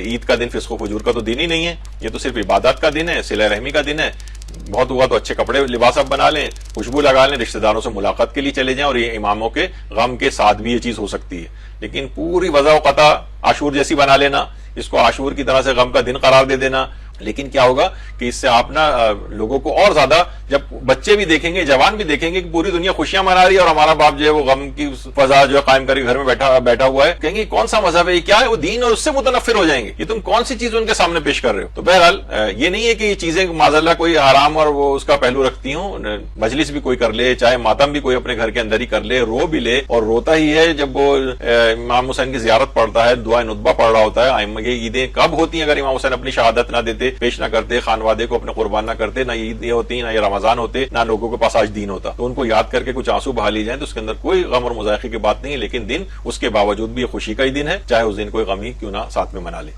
ईद का दिन फिस्को फजूर का तो दिन ही नहीं है, ये तो सिर्फ इबादत का दिन है, सिला रहमी का दिन है। बहुत हुआ तो अच्छे कपड़े लिबास आप बना लें, खुशबू लगा लें, रिश्तेदारों से मुलाकात के लिए चले जाएं, और ये इमामों के गम के साथ भी ये चीज हो सकती है। लेकिन पूरी वजह कता आशूर जैसी बना लेना, इसको आशूर की तरह से गम का दिन करार दे देना, लेकिन क्या होगा कि इससे आप ना लोगों को और ज्यादा, जब बच्चे भी देखेंगे, जवान भी देखेंगे कि पूरी दुनिया खुशियां मना रही है और हमारा बाप जो है वो गम की फजा जो है कायम करके घर में बैठा हुआ है, कहेंगे कौन सा मजहब है, ये क्या है, वो दीन, और उससे मुतनफिर हो जाएंगे। ये तुम कौन सी चीज उनके सामने पेश कर रहे हो। तो बहरहाल ये नहीं है कि ये चीजें माज़अल्लाह कोई हराम और वो उसका पहलू रखती हूँ। मजलिस भी कोई कर ले, चाहे मातम भी कोई अपने घर के अंदर ही कर ले, रो भी ले, और रोता ही है जब वो इमाम हुसैन की जियारत पढ़ता है, दुआ नुतबा पढ़ रहा होता है। ये ईदें कब होती हैं अगर इमाम हुसैन अपनी शहादत ना देते, पेश ना करते, खानवादे को अपने कुर्बान ना करते, ना ईद होती, ना ये रमजान होते, ना लोगों के पास आज दीन होता। तो उनको याद करके कुछ आंसू बहा ली जाए तो उसके अंदर कोई गम और मुज़ायक़े की बात नहीं है। लेकिन दिन उसके बावजूद भी ये खुशी का ही दिन है, चाहे उस दिन कोई गम ही क्यों ना साथ में मना ले।